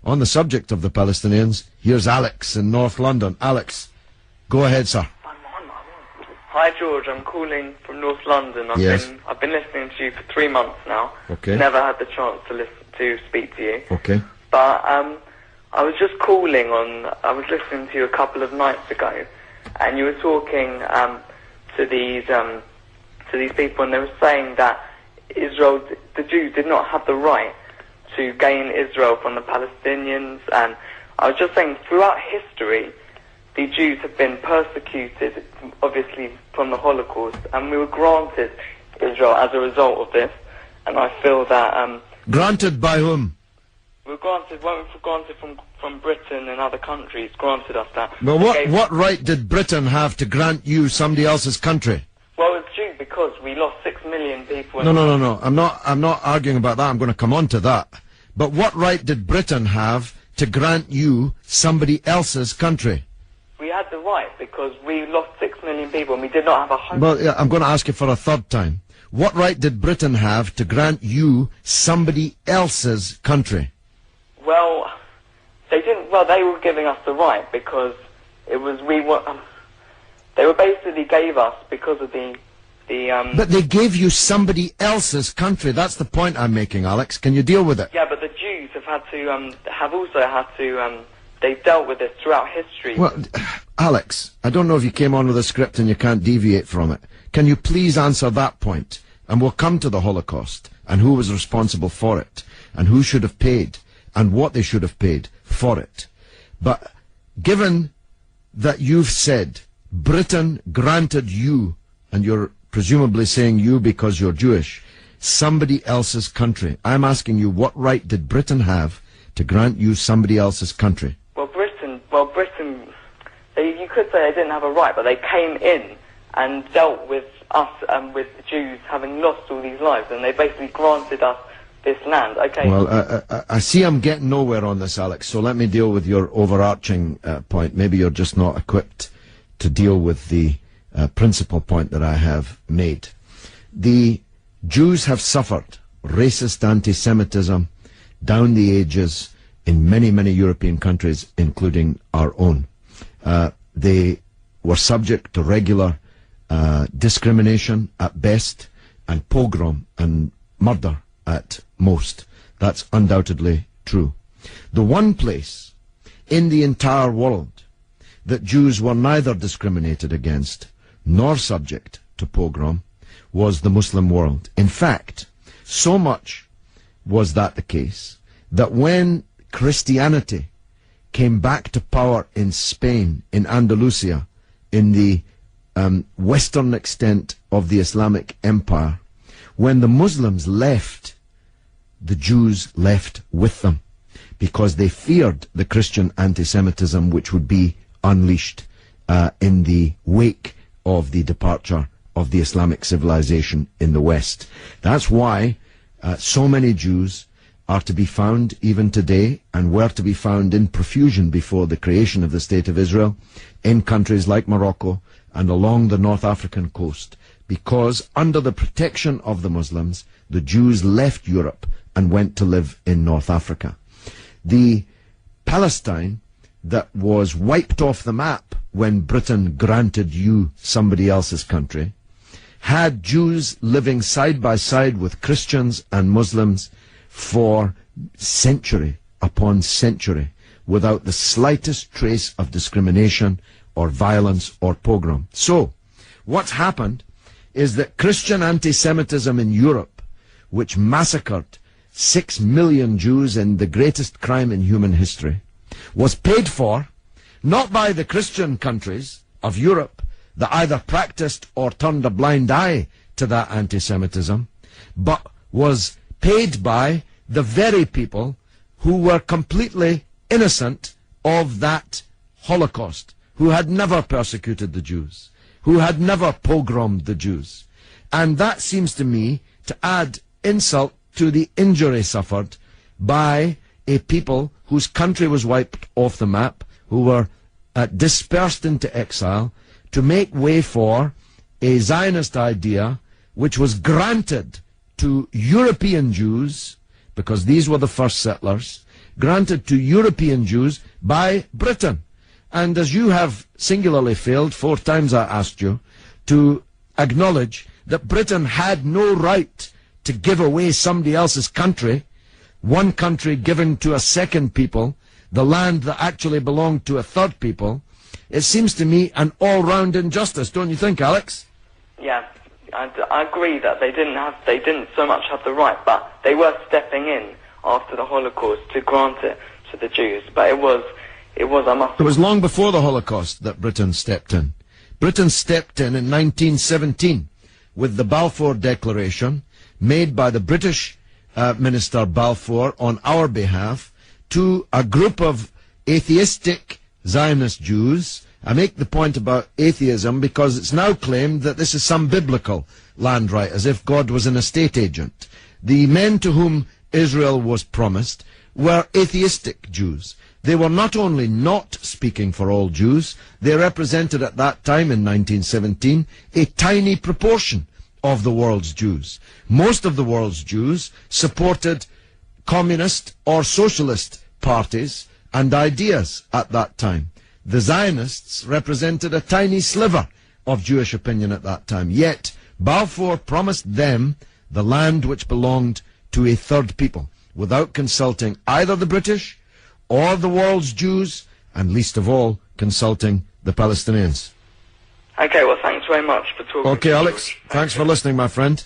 On the subject of the Palestinians, here's Alex in North London. Alex, go ahead, sir. Hi George, I'm calling from North London. I've been listening to you for 3 months now. Okay. Never had the chance to speak to you. Okay. But I was just calling on. I was listening to you a couple of nights ago, and you were talking to these people, and they were saying that Israel, the Jews, did not have the right to gain Israel from the Palestinians. And I was just saying, throughout history, the Jews have been persecuted, obviously, from the Holocaust, and we were granted Israel as a result of this. And I feel that... granted by whom? We were granted from Britain and other countries, granted us that. Well, what right did Britain have to grant you somebody else's country? Well, it's due because we lost 6 million people... No. I'm not arguing about that. I'm going to come on to that. But what right did Britain have to grant you somebody else's country? We had the right because we lost 6 million people and we did not have a home. Well, yeah, I'm going to ask you for a third time. What right did Britain have to grant you somebody else's country? Well, they didn't. Well, they were giving us the right because it was they were basically gave us because of the. But they gave you somebody else's country. That's the point I'm making, Alex. Can you deal with it? Yeah, but the Jews have had to have also had to. They've dealt with this throughout history. Well, Alex, I don't know if you came on with a script and you can't deviate from it. Can you please answer that point? And we'll come to the Holocaust and who was responsible for it and who should have paid and what they should have paid for it. But given that you've said Britain granted you, and you're presumably saying you because you're Jewish, somebody else's country, I'm asking you, what right did Britain have to grant you somebody else's country? Britain, you could say they didn't have a right, but they came in and dealt with us and with the Jews having lost all these lives, and they basically granted us this land. Okay. Well, I see I'm getting nowhere on this, Alex, so let me deal with your overarching point. Maybe you're just not equipped to deal with the principal point that I have made. The Jews have suffered racist anti-Semitism down the ages in many, many European countries, including our own. They were subject to regular discrimination at best, and pogrom and murder at most. That's undoubtedly true. The one place in the entire world that Jews were neither discriminated against nor subject to pogrom was the Muslim world. In fact, so much was that the case that when Christianity came back to power in Spain, in Andalusia, in the western extent of the Islamic Empire, when the Muslims left, the Jews left with them because they feared the Christian anti-Semitism which would be unleashed in the wake of the departure of the Islamic civilization in the West. That's why so many Jews are to be found even today, and were to be found in profusion before the creation of the State of Israel, in countries like Morocco and along the North African coast, because under the protection of the Muslims, the Jews left Europe and went to live in North Africa. The Palestine that was wiped off the map when Britain granted you somebody else's country had Jews living side by side with Christians and Muslims for century upon century without the slightest trace of discrimination or violence or pogrom. So, what's happened is that Christian anti-Semitism in Europe, which massacred 6 million Jews in the greatest crime in human history, was paid for not by the Christian countries of Europe that either practiced or turned a blind eye to that anti-Semitism, but was paid by the very people who were completely innocent of that Holocaust, who had never persecuted the Jews, who had never pogromed the Jews. And that seems to me to add insult to the injury suffered by a people whose country was wiped off the map, who were dispersed into exile, to make way for a Zionist idea which was granted to European Jews, because these were the first settlers, granted to European Jews by Britain. And as you have singularly failed, 4 times I asked you, to acknowledge that Britain had no right to give away somebody else's country, one country given to a second people, the land that actually belonged to a third people, it seems to me an all-round injustice, don't you think, Alex? Yeah, I agree that they didn't so much have the right, but they were stepping in after the Holocaust to grant it to the Jews. But it was It was long before the Holocaust that Britain stepped in. Britain stepped in 1917 with the Balfour Declaration made by the British Minister Balfour on our behalf to a group of atheistic Zionist Jews. I make the point about atheism because it's now claimed that this is some biblical land right, as if God was an estate agent. The men to whom Israel was promised were atheistic Jews. They were not only not speaking for all Jews, they represented at that time in 1917 a tiny proportion of the world's Jews. Most of the world's Jews supported communist or socialist parties and ideas at that time. The Zionists represented a tiny sliver of Jewish opinion at that time. Yet Balfour promised them the land which belonged to a third people, without consulting either the British or the world's Jews, and least of all, consulting the Palestinians. Okay, well, thanks very much for talking. Okay, Alex, thanks for listening, my friend.